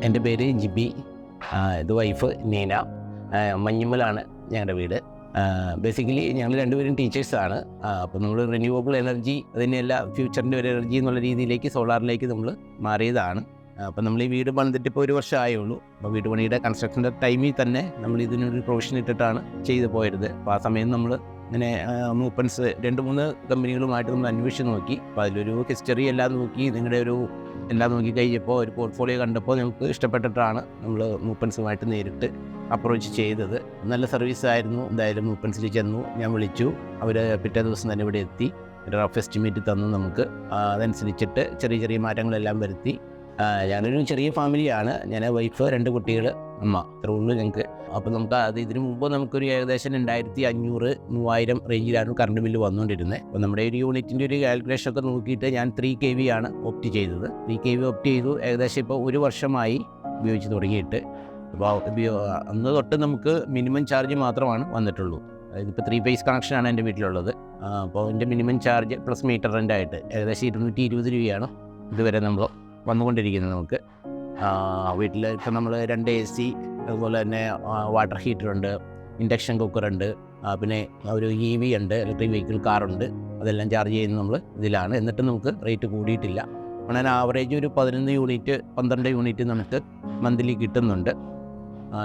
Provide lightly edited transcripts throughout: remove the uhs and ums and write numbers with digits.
എൻ്റെ പേര് ജിബി, ഇത് വൈഫ് നീന. മഞ്ഞുമ്മലാണ് ഞങ്ങളുടെ വീട്. ബേസിക്കലി ഞങ്ങൾ രണ്ടുപേരും ടീച്ചേഴ്സാണ്. അപ്പോൾ നമ്മൾ റിന്യൂവബിൾ എനർജി, അതിനെല്ല ഫ്യൂച്ചറിൻ്റെ ഒരു എനർജി എന്നുള്ള രീതിയിലേക്ക് സോളാറിലേക്ക് നമ്മൾ മാറിയതാണ്. അപ്പോൾ നമ്മൾ ഈ വീട് പണിതിട്ട് ഇപ്പോൾ 1 വർഷം ആയുള്ളൂ. അപ്പോൾ വീട് പണിയുടെ കൺസ്ട്രക്ഷൻ്റെ ടൈമിൽ തന്നെ നമ്മൾ ഇതിനൊരു പ്രൊവിഷൻ ഇട്ടിട്ടാണ് ചെയ്തു പോയത്. അപ്പോൾ ആ സമയം നമ്മൾ ഇങ്ങനെ മൂപ്പൻസ് 2-3 കമ്പനികളുമായിട്ട് നമ്മൾ അന്വേഷിച്ച് നോക്കി. അപ്പോൾ അതിലൊരു ഹിസ്റ്ററി എല്ലാം നോക്കി, നിങ്ങളുടെ ഒരു എല്ലാം നോക്കി കഴിഞ്ഞപ്പോൾ ഒരു പോർട്ട്ഫോളിയോ കണ്ടപ്പോൾ നമുക്ക് ഇഷ്ടപ്പെട്ടിട്ടാണ് നമ്മൾ മൂപ്പൻസുമായിട്ട് നേരിട്ട് അപ്രോച്ച് ചെയ്തത്. നല്ല സർവീസായിരുന്നു. എന്തായാലും മൂപ്പൻസിൽ ചെന്നു, ഞാൻ വിളിച്ചു, അവർ പിറ്റേ ദിവസം തന്നെ ഇവിടെ എത്തി ഒരു റഫ് എസ്റ്റിമേറ്റ് തന്നു നമുക്ക്. അതനുസരിച്ചിട്ട് ചെറിയ ചെറിയ മാറ്റങ്ങളെല്ലാം വരുത്തി. ഞാനൊരു ചെറിയ ഫാമിലിയാണ്. ഞാൻ വൈഫ്, 2 കുട്ടികൾ, അമ്മ, ഇത്ര ഉള്ളൂ ഞങ്ങൾക്ക്. അപ്പോൾ നമുക്ക് ഇതിനു മുമ്പ് നമുക്കൊരു ഏകദേശം 2500-3000 റേഞ്ചിലാണ് കറണ്ട് ബില്ല് വന്നുകൊണ്ടിരുന്നത്. അപ്പോൾ നമ്മുടെ ഒരു യൂണിറ്റിൻ്റെ ഒരു കാൽക്കുലേഷൻ ഒക്കെ നോക്കിയിട്ട് ഞാൻ 3 kV ആണ് ഓപ്റ്റ് ചെയ്തത്. 3 kV ഓപ്റ്റ് ചെയ്തു. ഏകദേശം ഇപ്പോൾ 1 വർഷമായി ഉപയോഗിച്ച് തുടങ്ങിയിട്ട്. അപ്പോൾ അന്ന് തൊട്ട് നമുക്ക് മിനിമം ചാർജ് മാത്രമാണ് വന്നിട്ടുള്ളൂ. അതായത് ഇപ്പോൾ 3 phase കണക്ഷനാണ് എൻ്റെ വീട്ടിലുള്ളത്. അപ്പോൾ എൻ്റെ മിനിമം ചാർജ് പ്ലസ് മീറ്റർ റെൻ്റായിട്ട് ഏകദേശം 220 രൂപയാണ് ഇതുവരെ നമ്മൾ വന്നുകൊണ്ടിരിക്കുന്നത്. നമുക്ക് വീട്ടിൽ ഇപ്പം നമ്മൾ 2 AC, അതുപോലെ തന്നെ വാട്ടർ ഹീറ്ററുണ്ട്, ഇൻഡക്ഷൻ കുക്കറുണ്ട്, പിന്നെ ഒരു EV ഉണ്ട്, ഇലക്ട്രിക് വെഹിക്കിൾ കാറുണ്ട്. അതെല്ലാം ചാർജ് ചെയ്യുന്നത് നമ്മൾ ഇതിലാണ്. എന്നിട്ട് നമുക്ക് റേറ്റ് കൂടിയിട്ടില്ല. അങ്ങനെ ആവറേജ് ഒരു 11 യൂണിറ്റ് 12 യൂണിറ്റ് നമുക്ക് മന്ത്ലി കിട്ടുന്നുണ്ട്.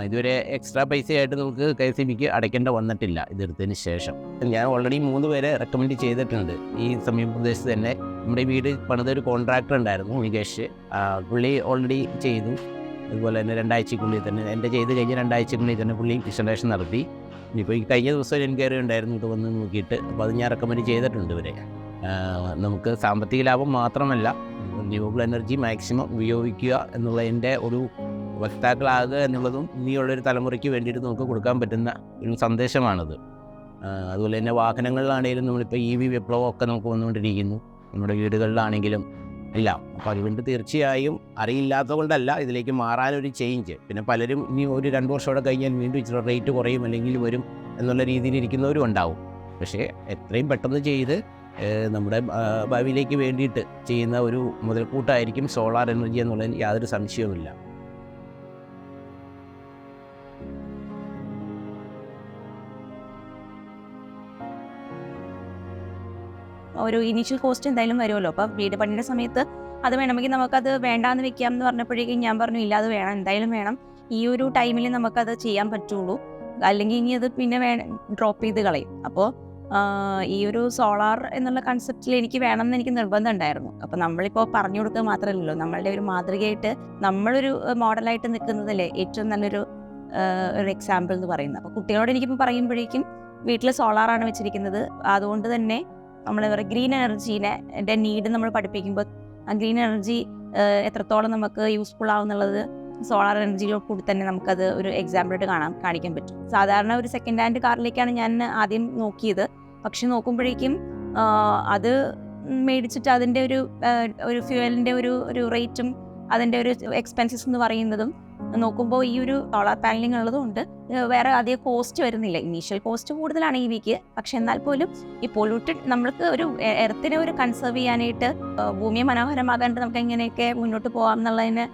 ഇതുവരെ എക്സ്ട്രാ പൈസയായിട്ട് നമുക്ക് KSEBക്ക് അടയ്ക്കേണ്ട വന്നിട്ടില്ല ഇതെടുത്തതിന് ശേഷം. ഞാൻ ഓൾറെഡി 3 പേരെ റെക്കമെൻഡ് ചെയ്തിട്ടുണ്ട്. ഈ സമീപ പ്രദേശത്ത് തന്നെ നമ്മുടെ വീട് പണിതൊരു കോൺട്രാക്ടർ ഉണ്ടായിരുന്നു, നികേഷ്. പുള്ളി ഓൾറെഡി ചെയ്തു. അതുപോലെ തന്നെ 2 ആഴ്ചക്കുള്ളിൽ തന്നെ, എൻ്റെ ചെയ്ത് കഴിഞ്ഞ് 2 ആഴ്ചക്കുള്ളിൽ തന്നെ പുള്ളി ഇൻസ്റ്റലേഷൻ നടത്തി. ഇപ്പോൾ ഈ കഴിഞ്ഞ ദിവസം എൻക്വയറി ഉണ്ടായിരുന്നു, ഇത് വന്ന് നോക്കിയിട്ട്. അപ്പോൾ അത് ഞാൻ റെക്കമെൻഡ് ചെയ്തിട്ടുണ്ട് ഇവരെ. നമുക്ക് സാമ്പത്തിക ലാഭം മാത്രമല്ല, റിന്യൂവബിൾ എനർജി മാക്സിമം ഉപയോഗിക്കുക എന്നുള്ളതിൻ്റെ ഒരു വക്താക്കളാകുക എന്നുള്ളതും ഇനിയുള്ളൊരു തലമുറയ്ക്ക് വേണ്ടിയിട്ട് നമുക്ക് കൊടുക്കാൻ പറ്റുന്ന ഒരു സന്ദേശമാണത്. അതുപോലെ തന്നെ വാഹനങ്ങളിലാണെങ്കിലും നമ്മളിപ്പോൾ EV വിപ്ലവമൊക്കെ നമുക്ക് വന്നുകൊണ്ടിരിക്കുന്നു, നമ്മുടെ വീടുകളിലാണെങ്കിലും എല്ലാം. അപ്പോൾ അതുകൊണ്ട് തീർച്ചയായും അറിയില്ലാത്തത് കൊണ്ടല്ല ഇതിലേക്ക് മാറാനൊരു ചേഞ്ച്. പിന്നെ പലരും ഇനി ഒരു 2 വർഷമോടെ കഴിഞ്ഞാൽ വീണ്ടും ഇച്ചിരി റേറ്റ് കുറയും അല്ലെങ്കിൽ വരും എന്നുള്ള രീതിയിൽ ഇരിക്കുന്നവരും ഉണ്ടാവും. പക്ഷേ എത്രയും പെട്ടെന്ന് ചെയ്ത് നമ്മുടെ ഭാവിയിലേക്ക് വേണ്ടിയിട്ട് ചെയ്യുന്ന ഒരു മുതൽക്കൂട്ടായിരിക്കും സോളാർ എനർജി എന്നുള്ളതിന് യാതൊരു സംശയവുമില്ല. ഒരു ഇനീഷ്യൽ കോസ്റ്റ് എന്തായാലും വരുമല്ലോ. അപ്പോൾ വീട് പണിയുടെ സമയത്ത് അത് വേണമെങ്കിൽ നമുക്കത് വേണ്ടാന്ന് വെക്കാം എന്ന് പറഞ്ഞപ്പോഴേക്കും ഞാൻ പറഞ്ഞു, ഇല്ല, അത് വേണം, എന്തായാലും വേണം. ഈ ഒരു ടൈമിൽ നമുക്കത് ചെയ്യാൻ പറ്റുള്ളൂ, അല്ലെങ്കിൽ ഇനി അത് പിന്നെ ഡ്രോപ്പ് ചെയ്ത് കളയും. അപ്പോൾ ഈ ഒരു സോളാർ എന്നുള്ള കൺസെപ്റ്റിൽ എനിക്ക് വേണമെന്ന് എനിക്ക് നിർബന്ധം ഉണ്ടായിരുന്നു. അപ്പോൾ നമ്മളിപ്പോൾ പറഞ്ഞു കൊടുക്കുക മാത്രമല്ലല്ലോ, നമ്മളുടെ ഒരു മാതൃകയായിട്ട് നമ്മളൊരു മോഡലായിട്ട് നിൽക്കുന്നതല്ലേ ഏറ്റവും നല്ലൊരു എക്സാമ്പിൾ എന്ന് പറയുന്നത്. അപ്പോൾ കുട്ടികളോട് എനിക്കിപ്പോൾ പറയുമ്പോഴേക്കും വീട്ടിൽ സോളാറാണ് വെച്ചിരിക്കുന്നത്. അതുകൊണ്ട് തന്നെ നമ്മൾ ഗ്രീൻ എനർജീനെ നീഡ് നമ്മൾ പഠിപ്പിക്കുമ്പോൾ ആ ഗ്രീൻ എനർജി എത്രത്തോളം നമുക്ക് യൂസ്ഫുൾ ആവുന്നുള്ളത് സോളാർ എനർജിയിലോ കൂടി തന്നെ നമുക്കത് ഒരു എക്സാമ്പിളായിട്ട് കാണിക്കാൻ പറ്റും. സാധാരണ ഒരു സെക്കൻഡ് ഹാൻഡ് കാറിലേക്കാണ് ഞാൻ ആദ്യം നോക്കിയത്. പക്ഷെ നോക്കുമ്പോഴേക്കും അത് മേടിച്ചിട്ട് അതിൻ്റെ ഒരു ഫ്യൂവലിൻ്റെ ഒരു റേറ്റും അതിൻ്റെ ഒരു എക്സ്പെൻസസ് എന്ന് പറയുന്നതും നോക്കുമ്പോൾ ഈ ഒരു സോളാർ പാനലിംഗ് ഉള്ളതുകൊണ്ട് വേറെ അധികം കോസ്റ്റ് വരുന്നില്ല. ഇനീഷ്യൽ കോസ്റ്റ് കൂടുതലാണ് EVക്ക്. പക്ഷെ എന്നാൽ പോലും ഈ പൊല്യൂട്ടഡ് നമ്മൾക്ക് ഒരു എർത്തിനെ ഒരു കൺസേർവ് ചെയ്യാനായിട്ട്, ഭൂമിയെ മനോഹരമാകാണ്ട് നമുക്ക് എങ്ങനെയൊക്കെ മുന്നോട്ട് പോകാം എന്നുള്ളതിന്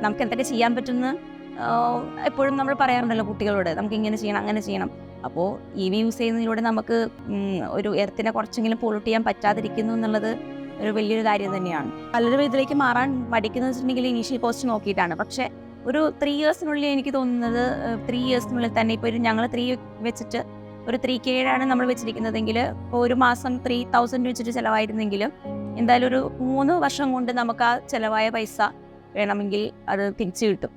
നമുക്ക് എന്തൊക്കെ ചെയ്യാൻ പറ്റുമെന്ന് എപ്പോഴും നമ്മൾ പറയാറുണ്ടല്ലോ കുട്ടികളോട്, നമുക്ക് ഇങ്ങനെ ചെയ്യണം, അങ്ങനെ ചെയ്യണം. അപ്പോൾ EV യൂസ് ചെയ്യുന്നതിലൂടെ നമുക്ക് ഒരു എർത്തിനെ കുറച്ചെങ്കിലും പൊല്യൂട്ട് ചെയ്യാൻ പറ്റാതിരിക്കുന്നു എന്നുള്ളത് ഒരു വലിയൊരു കാര്യം തന്നെയാണ്. പലരും ഇതിലേക്ക് മാറാൻ മടിക്കുന്നത് വെച്ചിട്ടുണ്ടെങ്കിൽ ഇനീഷ്യൽ കോസ്റ്റ് നോക്കിയിട്ടാണ്. പക്ഷേ ഒരു 3 ഇയേഴ്സിനുള്ളിൽ എനിക്ക് തോന്നുന്നത് 3 ഇയേഴ്സിനുള്ളിൽ തന്നെ ഇപ്പോൾ ഞങ്ങൾ 3 വെച്ചിട്ട് ഒരു 3K ആണ് നമ്മൾ വെച്ചിരിക്കുന്നതെങ്കിൽ ഒരു മാസം 3000 വെച്ചിട്ട് ചിലവായിരുന്നെങ്കിൽ എന്തായാലും ഒരു 3 വർഷം കൊണ്ട് നമുക്ക് ആ ചിലവായ പൈസ വേണമെങ്കിൽ അത് തിരിച്ചു കിട്ടും.